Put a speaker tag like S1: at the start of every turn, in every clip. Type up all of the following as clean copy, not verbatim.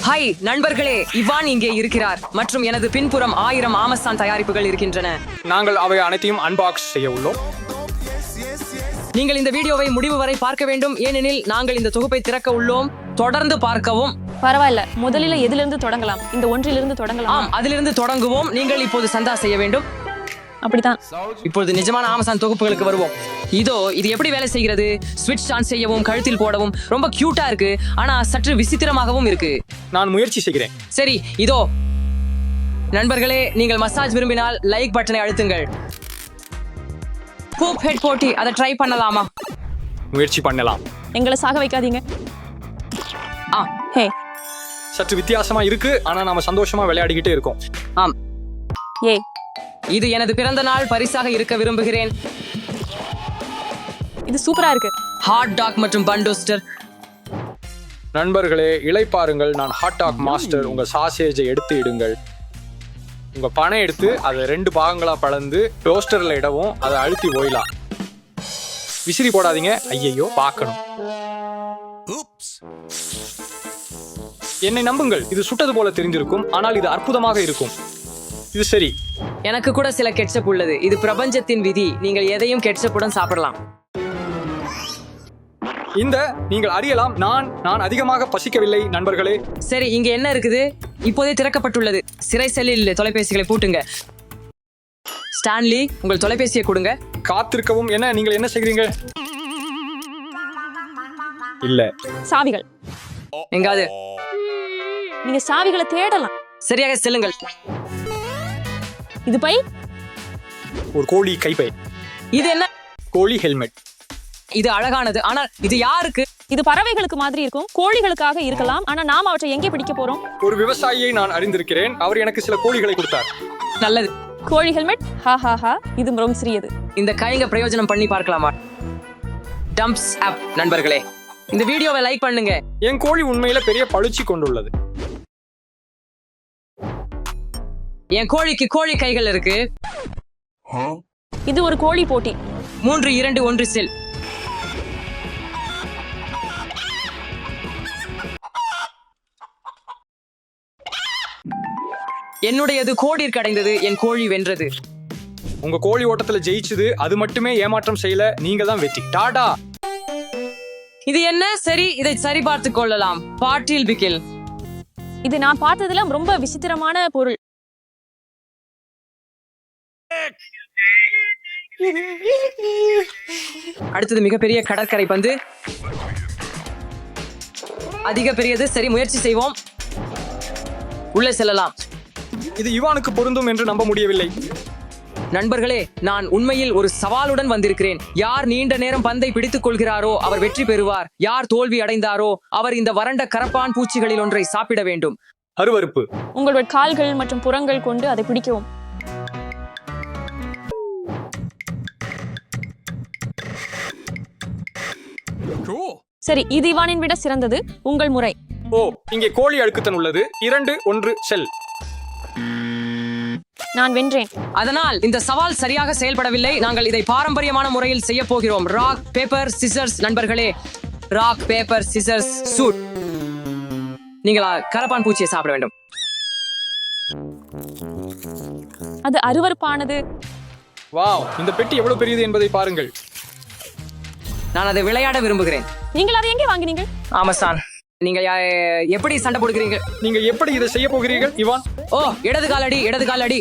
S1: Hi நண்பர்களே, Ivan இங்கே இருக்கிறார் மற்றும் எனது பின்புறம் 1000 ஆமசான் தயாரிப்புகள் இருக்கின்றன.
S2: நாங்கள் அவை அனைத்தையும் அன்பாக்ஸ் செய்ய உள்ளோம்.
S1: நீங்கள் இந்த வீடியோவை முடிவு வரை பார்க்க வேண்டும், ஏனெனில் நாங்கள் இந்த தொகுப்பை திறக்க உள்ளோம். தொடர்ந்து பார்க்கவும்.
S3: பரவாயில்ல, முதலில் எதிலிருந்து தொடங்கலாம்? இந்த ஒன்றிலிருந்து தொடங்கலாம்.
S1: ஆம், அதிலிருந்து தொடங்குவோம். நீங்கள் இப்போது சந்தா செய்ய வேண்டும்.
S3: அப்படித்தான்.
S1: இப்பொழுது நிஜமான ஆமசான் தொகுப்புகளுக்கு வருவோம். இது எப்படி வேலை செய்கிறது? ஸ்விட்ச் ஆன் செய்யவும் கழுத்தில் போடவும் ரொம்ப கியூட்டா இருக்கு, ஆனா சற்று விசித்திரமாகவும் இருக்கு.
S2: நான் முயற்சி செய்கிறேன்.
S1: சரி, இதோ நண்பர்களே, நீங்கள் மசாஜ் விரும்பினால் லைக் பட்டனை அழுத்துங்கள். பூப் ஹெட் போட்டி, அதை ட்ரை பண்ணலாமா?
S2: முயற்சி பண்ணலாம்.
S3: எங்களை சாக வைக்காதீங்க. ஹே,
S2: சற்று வித்தியாசமா இருக்கு, ஆனா நாம சந்தோஷமா விளையாடிக்கிட்டே இருக்கோம்.
S1: ஆம்,
S3: ஏ
S1: இது எனது பிறந்த நாள் பரிசாக இருக்க விரும்புகிறேன்.
S3: இது சூப்பரா இருக்கு.
S1: ஹாட் டாக் மற்றும் பன் டோஸ்டர்.
S2: நண்பர்களே, இளைப்பாருங்கள். நான் ஹாட் டாக் மாஸ்டர். உங்க சாசேஜை எடுத்து இடுங்கள். உங்க பனை எடுத்து அதை 2 பாகங்களா பழந்து டோஸ்டர்ல இடவும், அதை அழுத்தி ஓயிலாம். விசிறி போடாதீங்க. ஐயையோ, பார்க்கணும். என்னை நம்புங்கள், இது சுட்டது போல தெரிஞ்சிருக்கும், ஆனால் இது அற்புதமாக இருக்கும். இது சரி.
S1: எனக்கு கூட சில கெட்சப் உள்ளது. இது பிரபஞ்சத்தின் விதி. நீங்கள் எதையும் கெட்சப்புடன் சாப்பிடலாம்.
S2: நீங்கள் அறியலாம், நான் அதிகமாக பசிக்கவில்லை நண்பர்களே.
S1: சரி, இங்க என்ன இருக்குது? இப்போதே திறக்கப்பட்டுள்ளது. சிறை செல்லில் தொலைபேசிகளை பூட்டுங்க. ஸ்டான்லி, உங்கள் தொலைபேசியை கொடுங்க.
S2: காத்திருக்கவும். என்ன நீங்கள் என்ன செய்கிறீங்க? இல்ல,
S3: சாவிகள்.
S1: எங்காவது
S3: நீங்க சாவிகளை தேடலாம்.
S1: சரியாக செல்லுங்கள்.
S3: இது பை.
S2: ஒரு கோழி கைப்பை.
S1: இது என்ன?
S2: கோழி ஹெல்மெட்.
S1: இது அழகானது, ஆனால் இது யாருக்கு?
S3: இது பறவைகளுக்கு மாதிரி இருக்கும், கோழிகளுக்காக இருக்கலாம். ஆனா நாம அவற்றை எங்கே பிடிக்க போறோம்?
S2: ஒரு விவசாயியை நான் அறிந்திருக்கிறேன். அவர் எனக்கு சில கோழிகளை கொடுத்தார்.
S1: நல்லது.
S3: கோழி ஹெல்மெட். ஹா ஹா ஹா, இது ரொம்ப சிறியது.
S1: இந்த கைங்க பிரயோஜனம் பண்ணி பார்க்கலாமா? Thumbs up. நண்பர்களே, இந்த வீடியோவை லைக் பண்ணுங்க.
S2: என் கோழி உண்மையில பெரிய பழுச்சி கொண்டுள்ளது.
S1: என் கோழிக்கு கோழி கைகள் இருக்கு.
S3: இது ஒரு கோழி போட்டி.
S1: 3, 2, 1 செல். என்னுடையது கோடிற்கு அடைந்தது. என் கோழி வென்றது.
S2: உங்க கோழி ஓட்டத்துல ஜெயிச்சது. அது மட்டுமே ஏமாற்றம் செய்யல, நீங்க தான் வெற்றி. டாடா.
S1: இது என்ன? சரி, இதை சரி பார்த்துக் கொள்ளலாம். பாட்டில் பிக்கில்.
S3: இது நான் பார்த்ததுல ரொம்ப விசித்திரமான பொருள்.
S1: அடுத்தது மிகப்பெரிய கடற்கரை பந்து. அதிக பெரியது. சரி, முயற்சி செய்வோம். உள்ளே செல்லலாம்.
S2: இது இவானுக்கு பொருந்தும் என்று நம்ப முடியவில்லை.
S1: நண்பர்களே, நான் உண்மையில் ஒரு சவாலுடன் வந்திருக்கிறேன். யார் நீண்ட நேரம் பந்தை பிடித்துக் கொள்கிறாரோ அவர் வெற்றி பெறுவார். யார் தோல்வி அடைந்தாரோ அவர் இந்த வறண்ட கரப்பான் பூச்சிகளில் ஒன்றை சாப்பிட வேண்டும்.
S2: அருவருப்பு.
S3: உங்களுடைய கால்கள் மற்றும் புறங்கள் கொண்டு அதை பிடிக்கவும். சரி, இது இவானின் விட சிறந்தது. உங்கள் முறை.
S2: ஓ, இங்கே கோழி அழுக்குத்தன் உள்ளது. 2, 1 செல்.
S3: நான் வென்றேன்.
S1: அதனால் இந்த சவால் சரியாக செயல்படவில்லை. நாங்கள் இதை பாரம்பரியமான முறையில் செய்ய போகிறோம். Rock paper scissors. நண்பர்களே, ராக் பேப்பர் சிசர்ஸ் சூட். நீங்களா கரப்பான் பூச்சியை சாப்பிட வேண்டும்.
S3: அது அருவருப்பானது.
S2: வாவ், இந்த பெட்டி எவ்வளவு பெரியது என்பதை பாருங்கள்.
S1: நான் அதை விளையாட விரும்புகிறேன்.
S3: நீங்கள் அதை எங்கே வாங்கினீங்க?
S1: ஆமசான். நீங்க எப்படி சண்டை போடுகிறீங்க?
S2: நீங்க எப்படி இதை செய்ய போகிறீர்கள் இவான்?
S1: ஓ, இடது காலடி, இடது காலடி.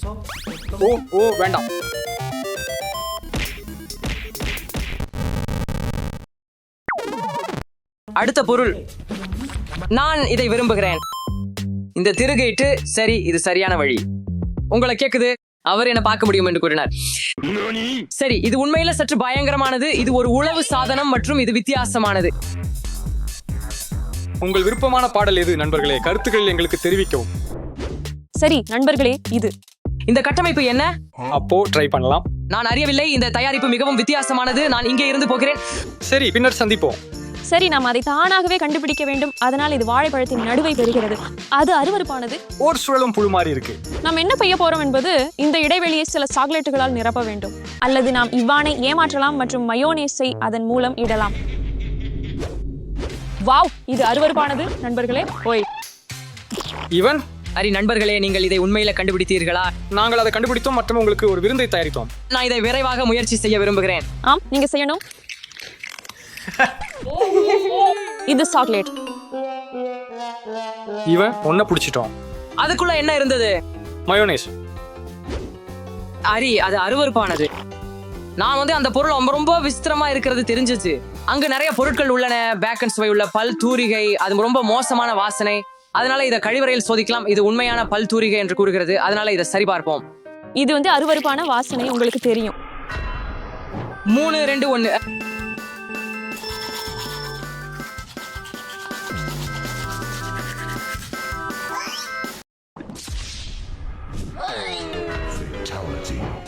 S2: ஓ வேண்டாம்.
S1: அடுத்த பொருள். நான் இதை விரும்புகிறேன். இந்த திருகைட்டு. சரி, இது சரியான வழி. உங்களை கேக்குது. அவர் என்ன பார்க்க முடியும் என்று கூறினார். சரி, இது உண்மையில சற்று பயங்கரமானது. இது ஒரு உளவு சாதனம் மற்றும் இது வித்தியாசமானது.
S2: உங்கள் விருப்பமான பாடல் எது நண்பர்களே? கருத்துக்களில் எங்களுக்கு தெரிவிக்கவும்.
S3: சரி நண்பர்களே, இது
S1: இந்த கட்டமைப்பு என்ன?
S2: அப்போ ட்ரை பண்ணலாம்.
S1: நான் அறியவில்லை. இந்த தயாரிப்பு மிகவும் வித்தியாசமானது. நான் இங்கே இருந்து போகிறேன்.
S2: சரி, பின்னர் சந்திப்போம்.
S3: சரி, நாம் அதை தானாகவே கண்டுபிடிக்க வேண்டும். அதனால் இது வாழைப்பழத்தின் நடுவை பெறுகிறது. அது அருவருப்பானது.
S2: ஓர் சுழலும் புழு மாதிரி இருக்கு.
S3: நாம் என்ன செய்ய போறோம் என்பது, இந்த இடைவெளியை சில சாக்லேட்டுகளால் நிரப்ப வேண்டும். அல்லது நாம் இவ்வானை ஏமாற்றலாம் மற்றும் மயோனேஸை அதன் மூலம் இடலாம். வாவ், இது அருவருப்பானது நண்பர்களே. ஓய்,
S2: இவன்
S1: அரி நண்பர்களே, நீங்கள் இதை உண்மையில கண்டுபிடித்தீர்களா?
S2: நாங்கள் அதை கண்டுபிடித்தோம் மற்றும் உங்களுக்கு ஒரு விருந்தை தயாரித்தோம்.
S1: நான் இதை விரைவாக முயற்சி செய்ய விரும்புகிறேன்.
S3: ஆம், நீங்க செய்யணும். இது சாக்லேட்.
S2: இவன் ஒன்ன பிடிச்சிட்டோம்.
S1: அதுக்குள்ள என்ன இருந்தது?
S2: மயோனேஸ்.
S1: அரி, அது அருவருப்பானது. நான் அந்த பொருள் ரொம்ப ரொம்ப விசித்திரமா இருக்கிறது தெரிஞ்சிச்சு. அங்கு நிறைய பொருட்கள் உள்ளன. பேக்கன் சுவை உள்ள பல் தூரிகை, அது ரொம்ப மோசமான வாசனை. அதனால இதை கழிவறையில் சோதிக்கலாம். இது உண்மையான பல் தூரிகை என்று கூறுகிறது. அதனால இதை சரிபார்ப்போம்.
S3: இது அருவருப்பான வாசனை, உங்களுக்கு தெரியும்.
S1: 3, 2, 1.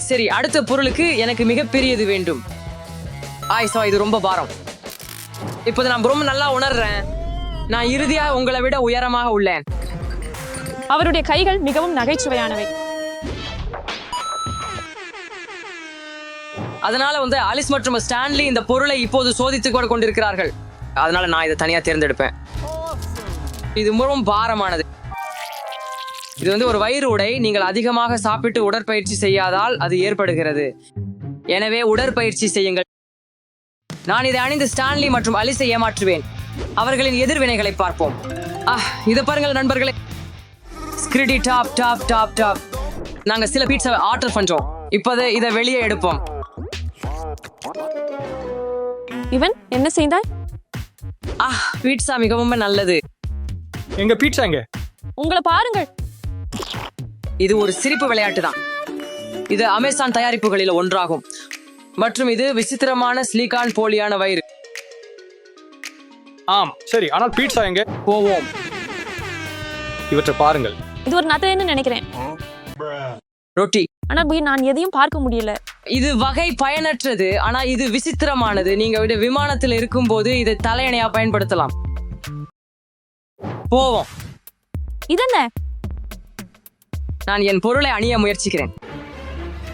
S1: சரி, அடுத்த பொருளுக்கு எனக்கு மிகப்பெரியது வேண்டும். ஆயிசா, இது ரொம்ப பாரம். இப்போது நான் ரொம்ப நல்லா உணர்றேன். நான் இறுதியா உங்களை விட உயரமாக உள்ளேன்.
S3: அவருடைய கைகள் மிகவும் நகைச்சுவையானவை.
S1: அதனால அலிஸ் மற்றும் ஸ்டான்லி இந்த பொருளை இப்போது சோதித்து கொண்டிருக்கிறார்கள். அதனால நான் இதை தனியா தேர்ந்தெடுப்பேன். இது மிகவும் பாரமானது. இது ஒரு வயிறு உடை. நீங்கள் அதிகமாக சாப்பிட்டு உடற்பயிற்சி செய்யாதால் அது ஏற்படுகிறது. எனவே உடற்பயிற்சி செய்யுங்கள். நான் இதை அணிந்து ஸ்டான்லி மற்றும் அலிஸை ஏமாற்றுவேன். அவர்களின் எதிர்வினைகளை பார்ப்போம். இதை பாருங்கள் நண்பர்களே. ஸ்கிரிடி டாப் டாப் டாப் டாப். நாங்க சில பீட்சா ஆர்டர் பண்றோம். இப்போது இதை வெளியே எடுப்போம்.
S3: இவன் என்ன செய்தாய்?
S1: பீட்சா மிகவும் நல்லது.
S2: எங்க பீட்சா எங்க?
S3: உங்களை பாருங்கள்.
S1: இது ஒரு சிரிப்பு விளையாட்டு தான். இது அமேசான் தயாரிப்புகளில் ஒன்றாகும் மற்றும் இது விசித்திரமான சிலிகான் போலியான வயிறு.
S2: ஆம், சரி. ஆனால் பீட்சா எங்க?
S1: போவோம்.
S2: இவற்றை பாருங்கள்.
S3: இது ஒரு நத்தைன்னு நினைக்கிறேன்.
S1: ரொட்டி.
S3: ஆனா நான் எதையும் பார்க்க முடியல.
S1: இது வகை பயனற்றது. ஆனா இது விசித்திரமானது. நீங்க விமானத்தில் இருக்கும் போது இதை தலையணையா பயன்படுத்தலாம். போவோம்.
S3: இதென்ன?
S1: நான் என் பொருளை அணிய முயற்சிக்கிறேன்.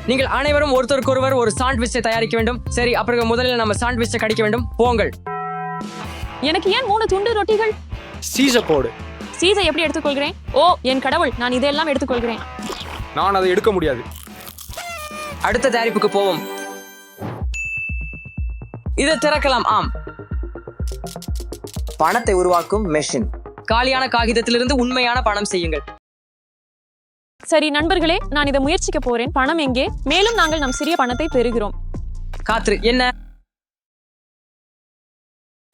S1: நீங்கள் அனைவரும் ஒருத்தருக்கொருவர் ஒரு சாண்ட்விச்சை தயாரிக்க வேண்டும். சரி, அப்புறம் முதலில் நம்ம சாண்ட்விச்சை கடிக்க வேண்டும். போங்கள்.
S3: எனக்கு ஏன் 3 துண்டு ரொட்டிகள்?
S2: சீஸ போடு.
S3: சீஸை எப்படி எடுத்துக்கொள்கிறேன்? ஓ என் கடவுள், நான் இதெல்லாம் எடுத்துக்கொள்கிறேன்.
S2: நான் அதை எடுக்க முடியாது.
S1: அடுத்த தயாரிப்புக்கு போவோம். இதை திறக்கலாம். ஆம், பணத்தை உருவாக்கும் மெஷின். காலியான காகிதத்திலிருந்து உண்மையான பணம் செய்யுங்கள்.
S3: சரி நண்பர்களே, நான் இதை முயற்சிக்க போறேன். பணம் எங்கே? மேலும் நாங்கள் நம் சிறிய பணத்தை பெறுகிறோம்.
S1: காற்று என்ன?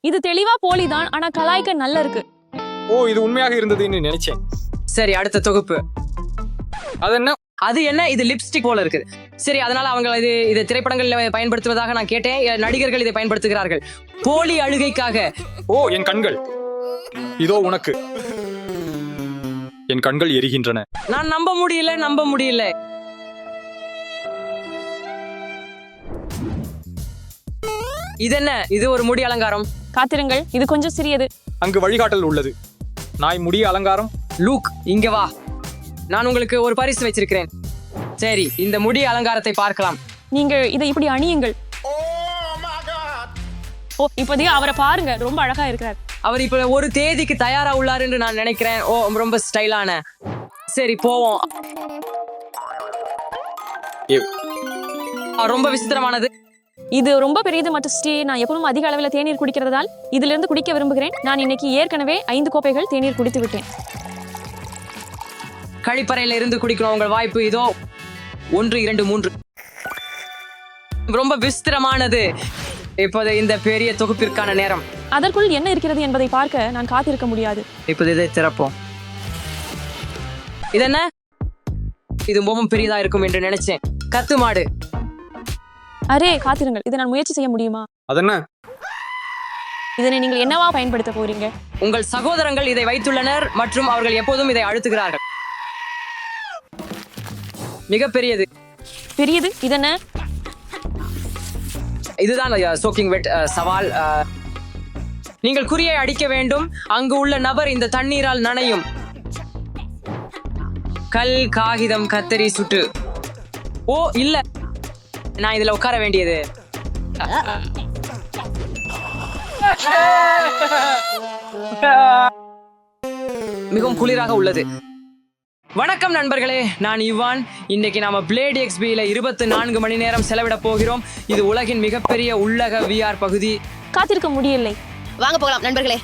S3: இது தெளிவா போலிதான், ஆனா கலாய்க்க நல்ல இருக்கு.
S2: ஓ, இது உண்மையாக இருந்ததுன்னு நினைச்சேன்.
S1: சரி, அடுத்த தொகுப்பு.
S2: அது என்ன?
S1: அது என்ன? இது லிப்ஸ்டிக் போல இருக்குது. சரி, அதனால அவங்க இதை திரைப்படங்களில் பயன்படுத்துவதாக நான் கேட்டேன். நடிகர்கள் இதை பயன்படுத்துகிறார்கள் போலி அழுகைக்காக.
S2: ஓ, என் கண்கள். இதோ உனக்கு. என் கண்கள் எரிகின்றன.
S1: நான் நம்ப முடியல. இது என்ன? இது ஒரு முடி அலங்காரம்.
S3: காத்திருங்கள், இது கொஞ்சம் சிறியது.
S2: அங்கு வழிகாட்டல் உள்ளது. நாய் முடி அலங்காரம்.
S1: லூக், இங்க வா. நான் உங்களுக்கு ஒரு பரிசு வச்சிருக்கிறேன். சரி, இந்த முடி அலங்காரத்தை பார்க்கலாம்.
S3: நீங்கள் இதை இப்படி அணியுங்கள். ஓ, இப்போதைக்கு அவரை பாருங்க, ரொம்ப அழகா இருக்கிறார்.
S1: அவர் இப்ப ஒரு தேதிக்கு தயாரா உள்ளார் என்று நான் நினைக்கிறேன். ஓ, ரொம்ப ஸ்டைலான. சரி, போவோம். ரொம்ப விசித்திரமானது.
S3: இது ரொம்ப பெரியது மற்றும் நான் எப்பவும் அதிக அளவில் தேநீர் குடிக்கிறதால் இதிலிருந்து குடிக்க விரும்புகிறேன். நான் இன்னைக்கு ஏற்கனவே 5 கோப்பைகள் தேநீர் குடித்து விட்டேன்.
S1: கழிப்பறையில இருந்து குடிக்கணும். உங்கள் வாய்ப்பு இதோ. 1, 2, 3. ரொம்ப விசித்திரமானது. இப்போது இந்த பெரிய தொகுப்பிற்கான நேரம்.
S3: அதற்குள் என்ன இருக்கிறது என்பதை பார்க்க நான் காத்திருக்க முடியாது.
S1: இப்போது இதை திறப்போம். இது என்ன? இது ரொம்ப பெரியதா இருக்கும் என்று நினைச்சேன். கத்து மாடு.
S3: அரே, காத்திருங்கள், இதை நான் முயற்சி செய்ய முடியுமா?
S2: அதென்ன?
S3: இதனை நீங்கள் என்னவா பயன்படுத்த போறீங்க?
S1: உங்கள் சகோதரங்கள் இதை வைத்துள்ளனர் மற்றும் அவர்கள் எப்போதும் இதை அழுத்துகிறார்கள். மிக பெரியது.
S3: பெரியது? இதென்ன?
S1: இதுதான் சோக்கிங் வெட் சவால். நீங்கள் குறியை அடிக்க வேண்டும். அங்கு உள்ள நபர் இந்த தண்ணீரால் நனையும். கல், காகிதம், கத்தரி, சுட்டு. ஓ இல்ல, நான் இதுல உட்கார வேண்டியது. மிகவும் குளிராக உள்ளது. வணக்கம் நண்பர்களே, நான் இவான். இன்னைக்கு நாம பிளேட் எக்ஸ்பியில் 24 மணி நேரம் செலவிட போகிறோம். இது உலகின் மிகப்பெரிய உள்ளக VR பகுதி.
S3: காத்திருக்க முடியலை.
S4: வாங்க போகலாம் நண்பர்களே.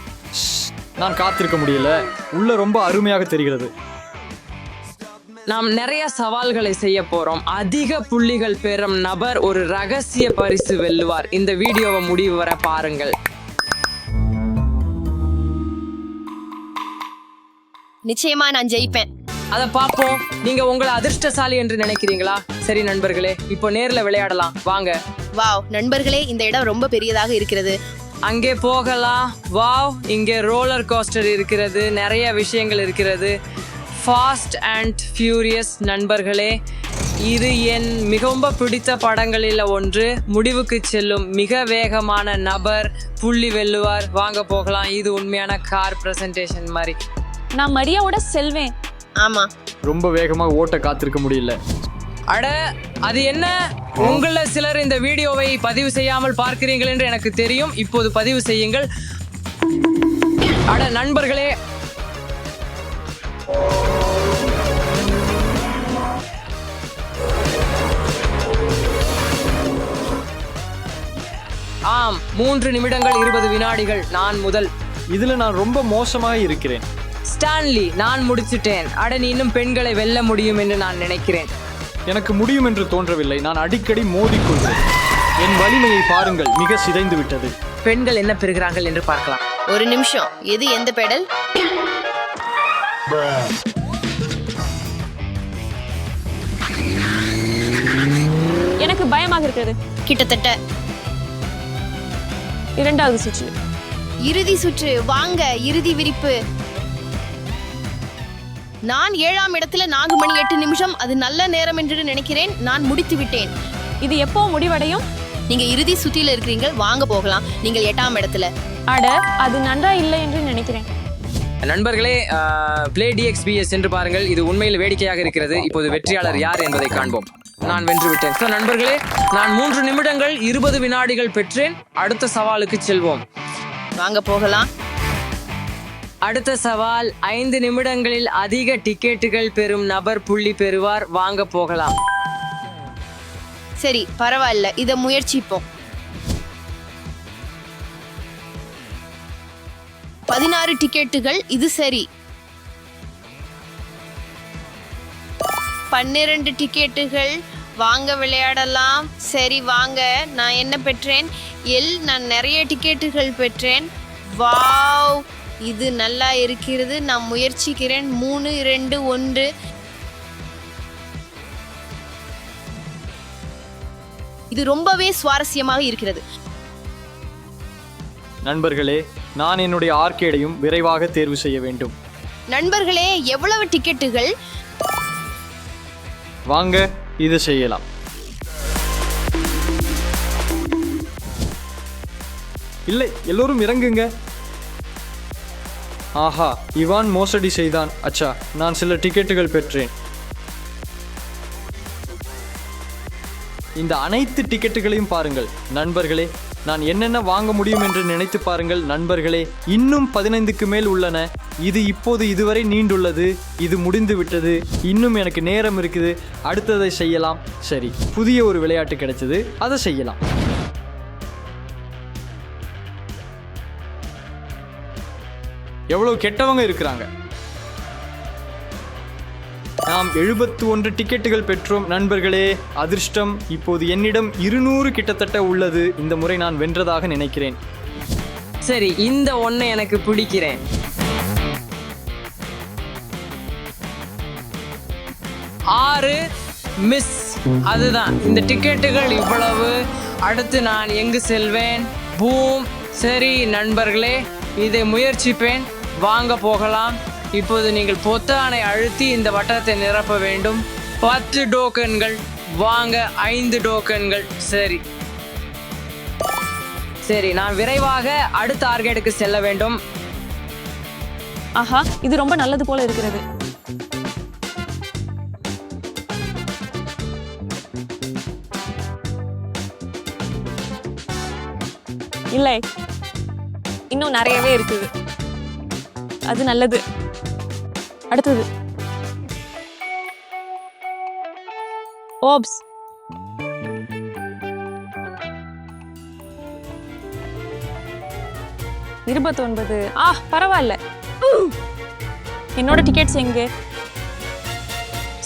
S2: நான் காத்திருக்க முடியல. உள்ள ரொம்ப அருமையாக தெரிகிறது.
S1: நாம் நிறைய சவால்களை செய்ய போறோம். அதிக புள்ளிகள் பெறும் நபர் ஒரு ரகசிய பரிசு வெல்லுவார். இந்த வீடியோவை முடிவு வர பாருங்கள்.
S4: நிச்சயமா நான் ஜெயிப்பேன்.
S1: அதை பார்ப்போம். நீங்க உங்களை அதிர்ஷ்டசாலி என்று நினைக்கிறீங்களா? சரி நண்பர்களே, இப்போ நேர்ல விளையாடலாம் வாங்க.
S4: வாவ் நண்பர்களே, இந்த இடம் ரொம்ப பெரியதாக இருக்கிறது.
S1: அங்கே போகலாம். வாவ், இங்கே ரோலர் கோஸ்டர் இருக்கிறது, நிறைய விஷயங்கள் இருக்கிறது. ஃபாஸ்ட் அண்ட் ஃபியூரியஸ் நண்பர்களே, இது என் மிகவும் பிடித்த படங்களில் ஒன்று. முடிவுக்கு செல்லும் மிக வேகமான நபர் புள்ளி வெல்லுவார். வாங்க போகலாம். இது உண்மையான கார் பிரசன்டேஷன் மாதிரி.
S3: நான் மரியாவோட செல்வேன்.
S4: ஆமா,
S2: ரொம்ப வேகமாக ஓட்ட காத்திருக்க முடியல.
S1: அட, அது என்ன? உங்கள சிலர் இந்த வீடியோவை பதிவு செய்யாமல் பார்க்கிறீர்கள் என்று எனக்கு தெரியும். இப்போது பதிவு செய்யுங்கள். அட நண்பர்களே, ஆம், 3 நிமிடங்கள் 20 வினாடிகள். நான் முதல்.
S2: இதுல நான் ரொம்ப மோசமாக இருக்கிறேன்.
S1: ஸ்டான்லி, நான் முடிச்சிட்டேன். அட, நீ இன்னும் பெண்களை வெல்ல முடியும் என்று நான் நினைக்கிறேன்.
S2: எனக்கு முடியும் என்று தோன்றவில்லை. நான் அடிக்கடி மோதிக்கொள்கிறேன். என் வலிமையை பாருங்கள், மிக சிதைந்து விட்டது.
S1: பெண்கள் என்ன பெறுகிறார்கள் என்று பார்க்கலாம்.
S4: ஒரு நிமிஷம். எது எந்த பெடல்?
S3: எனக்கு பயமாக இருக்கிறது.
S4: கிட்டத்தட்ட
S3: இரண்டாவது சுற்று.
S4: இறுதி சுற்று. வாங்க, இறுதி விரிப்பு. நான் 7ஆம் இடத்துல 4 மணி 8 நிமிஷம். அது நல்ல நேரம் என்று நினைக்கிறேன். நான் முடித்து விட்டேன்.
S3: இது எப்போ முடிவடையும்?
S4: நீங்க இறுதி சுற்றில இருக்கிறீங்க. வாங்க போகலாம். நீங்கள் 8ஆம் இடத்துல.
S3: அட, அது நன்றா இல்லை என்று நினைக்கிறேன்.
S1: நண்பர்களே, பிளே DXBS என்று பாருங்கள். இது உண்மையில் வேடிக்கையாக இருக்கிறது. இப்போது வெற்றியாளர் யார் என்பதை காண்போம். நான் வென்று விட்டேன். So, நண்பர்களே, நான் 3 நிமிடங்கள் 20 வினாடிகள் பெற்றேன். அடுத்த சவாலுக்கு செல்வோம்.
S4: வாங்க போகலாம்.
S1: அடுத்த சவால் 5 நிமிடங்களில் அதிக டிக்கெட்டுகள் பெறும் நபர் புள்ளி பெறுவார். வாங்க போகலாம்.
S4: சரி, பரவாயில்ல. இதை முயற்சிப்போம். 16 டிக்கெட்டுகள். இது சரி. 12 டிக்கெட்டுகள். வாங்க விளையாடலாம். சரி வாங்க. நான் என்ன பெற்றேன்? நான் நிறைய டிக்கெட்டுகள் பெற்றேன். வாவ், இது நல்லா இருக்கிறது. நான் முயற்சிக்கிறேன். 3 2 1. இது ரொம்பவே சுவாரஸ்யமாக இருக்கிறது.
S2: நண்பர்களே, நான் என்னுடைய ஆர்கேடையும் விரைவாக தேர்வு செய்ய வேண்டும்.
S4: நண்பர்களே, எவ்வளவு டிக்கெட்டுகள்?
S2: வாங்க, இது செய்யலாம். இல்லை, எல்லோரும் இறங்குங்க. ஆஹா, இவான் மோசடி செய்தான். அச்சா, நான் சில டிக்கெட்டுகள் பெற்றேன். இந்த அனைத்து டிக்கெட்டுகளையும் பாருங்கள் நண்பர்களே. நான் என்னென்ன வாங்க முடியும் என்று நினைத்து பாருங்கள் நண்பர்களே. இன்னும் 15க்கு மேல் உள்ளன. இது இப்போது இதுவரை நீண்டுள்ளது. இது முடிந்து விட்டது. இன்னும் எனக்கு நேரம் இருக்குது. அடுத்ததை செய்யலாம். சரி, புதிய ஒரு விளையாட்டு கிடைச்சது, அதை செய்யலாம். எவ்வளவு கெட்டவங்க இருக்கிறாங்க. நாம் 71 டிக்கெட்டுகள் பெற்றோம் நண்பர்களே. அதிர்ஷ்டம். இப்போது என்னிடம் 200 கிட்டத்தட்ட உள்ளது. இந்த முறை நான் வென்றதாக நினைக்கிறேன்.
S1: சரி, இந்த ஒன்றை எனக்கு பிடிக்கிறேன். 6 மிஸ். அதுதான் இந்த டிக்கெட்டுகள் இவ்வளவு. அடுத்து நான் எங்கு செல்வேன்? பூம். சரி நண்பர்களே, இதை முயற்சிப்பேன். வாங்க போகலாம். இப்போது நீங்கள் பொத்தானை அழுத்தி இந்த வட்டத்தை நிரப்ப வேண்டும். 10 டோக்கன்கள். வாங்க, 5 டோக்கன்கள். சரி சரி, நான் விரைவாக அடுத்த ஆர்கேடுக்கு செல்ல வேண்டும்.
S3: ஆஹா, இது ரொம்ப நல்லது போல இருக்கிறது. இல்லை, இன்னும் நிறையவே இருக்குது. அது நல்லது. அடுத்தது ஓப்ஸ். இருபத்தொன்பது. பரவாயில்ல. என்னோட டிக்கெட்ஸ் எங்க?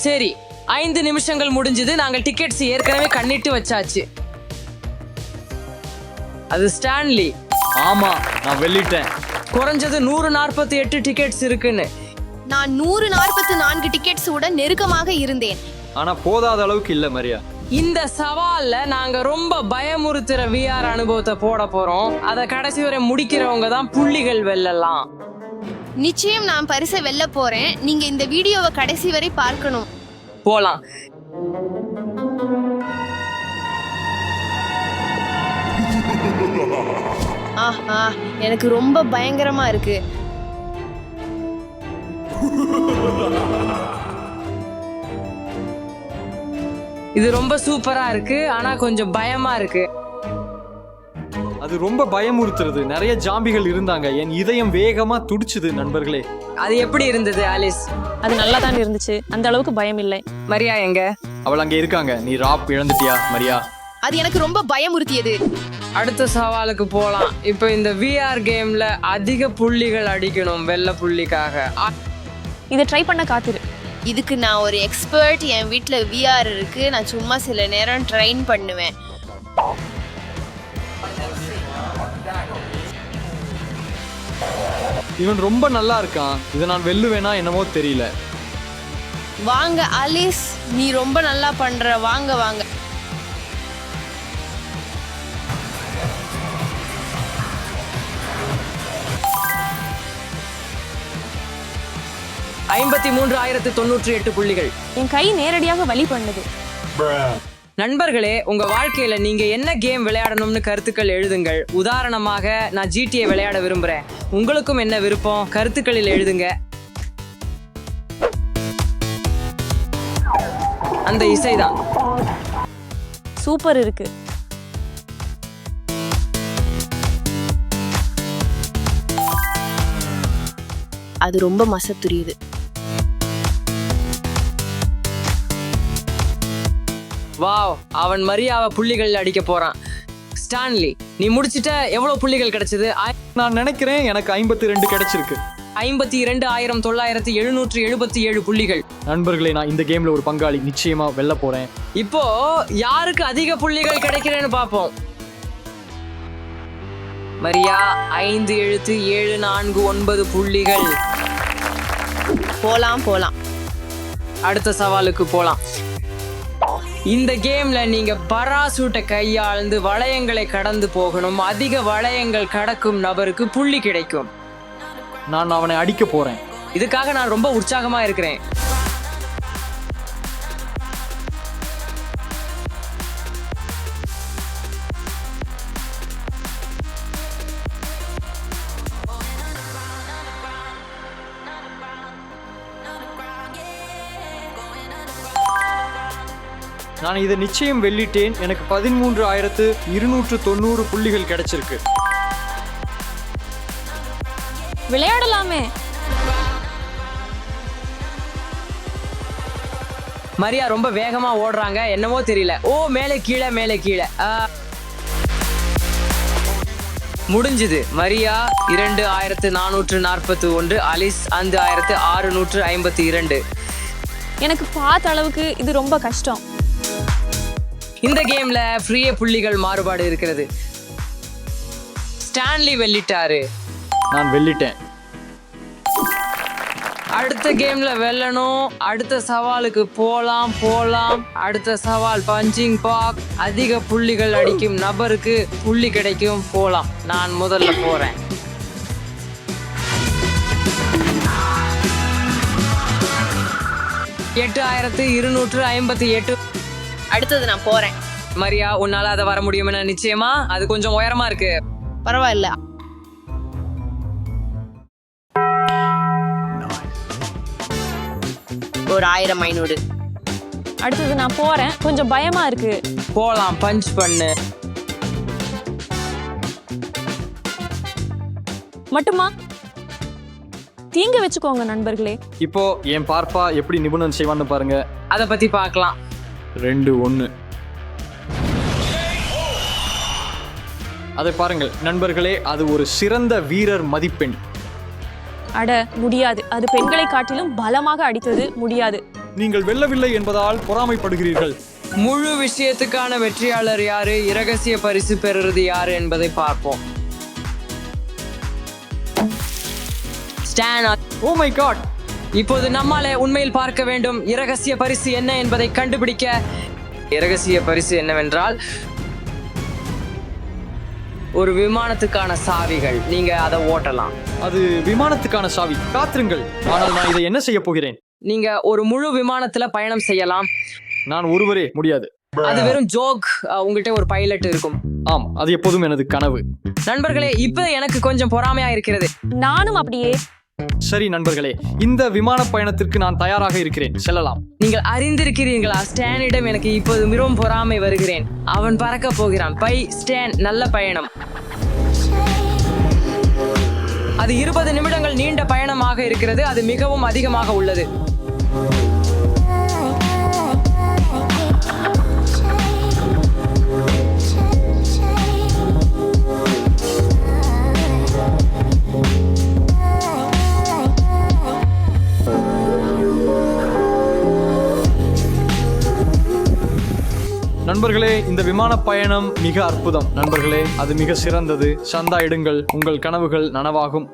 S1: சரி, 5 நிமிஷங்கள் முடிஞ்சது. நாங்கள் டிக்கெட்ஸ் ஏற்கனவே கண்ணிட்டு வச்சாச்சு. அது ஸ்டான்லி.
S2: ஆமா, நான் வெள்ளிட்டேன்.
S1: குறைஞ்சது 148 டிக்கெட்ஸ் இருக்குன்னு.
S4: நான் 144 டிக்கெட்ஸ் உடன் நெருக்கமாக இருந்தேன்.
S2: ஆனா போதாத அளவுக்கு இல்ல மரியா.
S1: இந்த சவால்ல நாங்க ரொம்ப பயமுறுத்துற VR அனுபவத்தை போட போறோம். அத கடைசி வரை முடிக்கிறவங்க தான் புள்ளிகள் வெல்லலாம்.
S4: நிச்சயம் நான் பரிசை வெல்ல போறேன். நீங்க இந்த வீடியோவை கடைசி வரை பார்க்கணும்.
S1: போலாம்.
S4: ஆஹா, எனக்கு ரொம்ப பயங்கரமா இருக்கு.
S1: இது ரொம்ப சூப்பரா இருக்கு, ஆனா கொஞ்சம் பயமா இருக்கு.
S2: அது ரொம்ப பயமுறுத்துறது. நிறைய ஜாம்பிகள் இருந்தாங்க. என் இதயம் வேகமா துடிச்சுது நண்பர்களே.
S1: அது எப்படி இருந்தது ஆலிஸ்?
S3: அது நல்லா தான் இருந்துச்சு. அந்த அளவுக்கு பயம் இல்லை.
S1: மரியா எங்க?
S2: அவள் அங்கே இருக்காங்க. நீ ராப் இழந்துட்டியா மரியா?
S4: அது எனக்கு ரொம்ப பயமுறுத்தியது.
S1: அடுத்த சவாலுக்கு போலாம். இப்போ இந்த VR கேம்ல அதிக புள்ளிகள் அடிக்கணும் வெள்ள புள்ளிக்காக.
S3: இதை ட்ரை பண்ண காத்திரு.
S4: இதுக்கு நான் ஒரு எக்ஸ்பர்ட். என் வீட்ல VR இருக்கு. நான் சும்மா சில நேரம் ட்ரைன் பண்ணுவேன்.
S2: இவன் ரொம்ப நல்லா இருக்கான். இதை நான் வெல்லுவேனா என்னமோ தெரியல.
S4: வாங்க ஆலிஸ், நீ ரொம்ப நல்லா பண்ற. வாங்க வாங்க.
S1: புள்ளிகள்.
S3: என் கை நேரடியாக வலி பண்ணுது.
S1: நண்பர்களே, உங்க வாழ்க்கையில நீங்க என்ன கேம் விளையாடணும்னு கருத்துக்கள் எழுதுங்கள். உதாரணமாக, நான் GTA விளையாட விரும்புறேன். உங்களுக்கும் என்ன விருப்பம்? கருத்துக்களில் எழுதுங்க. அந்த இசைதான்
S3: சூப்பர் இருக்கு.
S4: அது ரொம்ப மசத்துரியுது.
S1: வாவ், அவன் மரியாவை புள்ளிகள் அடிக்க போறான். ஸ்டான்லி, நீ முடிச்சிட்ட. எவ்வளவு புள்ளிகள் கிடைச்சது?
S2: நான் நினைக்கிறேன் எனக்கு 52 கிடைச்சிருக்கு.
S1: 52,777 புள்ளிகள்.
S2: நண்பர்களே, நான் இந்த கேம்ல ஒரு பங்காளி. நிச்சயமா வெல்ல போறேன்.
S1: இப்போ யாருக்கு அதிக புள்ளிகள் கிடைக்கிறேன்னு பாப்போம். மரியா 5,749 புள்ளிகள்.
S4: போலாம்.
S1: அடுத்த சவாலுக்கு போலாம். இந்த கேம்ல நீங்க பராசூட்டை கையாழ்ந்து வளையங்களை கடந்து போகணும். அதிக வளையங்கள் கடக்கும் நபருக்கு புள்ளி கிடைக்கும்.
S2: நான் அவனை அடிக்க போறேன்.
S1: இதுக்காக நான் ரொம்ப உற்சாகமா இருக்கிறேன்.
S2: நான் இதை நிச்சயம் வெல்லிட்டேன். எனக்கு 13,290 புள்ளிகள் கிடைச்சிருக்கு.
S3: விளையாடலாமே.
S1: மரியா ரொம்ப வேகமா ஓடுறாங்க. என்னவோ தெரியல. மேலே கீழே மேலே கீழே. முடிஞ்சது. மரியா 2,441, அலிஸ் 5,652.
S3: எனக்கு பார்த்த அளவுக்கு இது ரொம்ப கஷ்டம்.
S1: இந்த கேம்ல ஃப்ரீய புள்ளிகள் மாறுபாடு இருக்கிறது. ஸ்டான்லி வெல்லிட்டாரு.
S2: நான் வெல்லிட்டேன்.
S1: அடுத்த கேம்ல வெல்லணும். அடுத்த சவாலுக்கு போலாம். அடுத்த சவால் பஞ்சிங் பாக். அதிக புள்ளிகள் அடிக்கும் நபருக்கு புள்ளி கிடைக்கும். போலாம். நான் முதல்ல போறேன். $8,258.
S4: அடுத்தது நான் போறேன்.
S1: மரியா, உன்னால அதை வர முடியும்னு நிச்சயமா? அது கொஞ்சம் உயரமா இருக்கு.
S4: பரவாயில்ல. ஒரு 1,500.
S3: அடுத்தது நான் போறேன். கொஞ்சம் பயமா இருக்கு.
S1: போலாம். பஞ்ச் பண்ணு.
S3: மட்டுமா? தீங்க வச்சுக்கோங்க நண்பர்களே.
S2: இப்போ என் பார்ப்பா எப்படி நிபுணன் செய்வான்னு பாருங்க.
S1: அதை பத்தி பார்க்கலாம்.
S2: 2-1. அதை பாருங்கள் நண்பர்களே, அது ஒரு சிறந்த வீரர் மதிப்பெண்.
S3: அட முடியாது, அது பெண்களை காட்டிலும் பலமாக அடித்தது. முடியாது.
S2: நீங்கள் வெல்லவில்லை என்பதால் பொறாமைப்படுகிறீர்கள்.
S1: முழு விஷயத்துக்கான வெற்றியாளர் யாரு, இரகசிய பரிசு பெறுறது யாரு என்பதை பார்ப்போம். ஸ்டான்,
S2: ஓ மை காட்!
S1: இப்போது நம்மால உண்மையில் பார்க்க வேண்டும் இரகசிய பரிசு என்ன என்பதை கண்டுபிடிக்க. இரகசிய பரிசு என்னவென்றால் ஒரு விமானத்துக்கான சாவிகள். நீங்க அதை ஓட்டலாம்.
S2: அது விமானத்துக்கான சாவி. காத்திருங்கள், ஆனால் நான் இதை என்ன செய்ய போகிறேன்?
S1: நீங்க ஒரு முழு விமானத்துல பயணம் செய்யலாம்.
S2: நான் ஒருவரே முடியாது.
S1: அது வெறும் ஜோக். உங்கள்கிட்ட ஒரு பைலட் இருக்கும்.
S2: ஆம், அது எப்போதும் எனது கனவு.
S1: நண்பர்களே, இப்ப எனக்கு கொஞ்சம் பொறாமையா இருக்கிறது.
S3: நானும் அப்படியே.
S2: சரி நண்பர்களே, இந்த விமான பயணத்திற்கு நான் தயாராக இருக்கிறேன். செல்லலாம்.
S1: நீங்கள் அறிந்திருக்கிறீர்களா, ஸ்டானிடம் எனக்கு இப்போது மிகவும் பொறாமை வருகிறேன். அவன் பறக்க போகிறான். பை ஸ்டான், நல்ல பயணம். அது 20 நிமிடங்கள் நீண்ட பயணமாக இருக்கிறது. அது மிகவும் அதிகமாக உள்ளது.
S2: நண்பர்களே, இந்த விமான பயணம் மிக அற்புதம். நண்பர்களே, அது மிக சிறந்தது. சந்தா இடுங்கள், உங்கள் கனவுகள் நனவாகும்.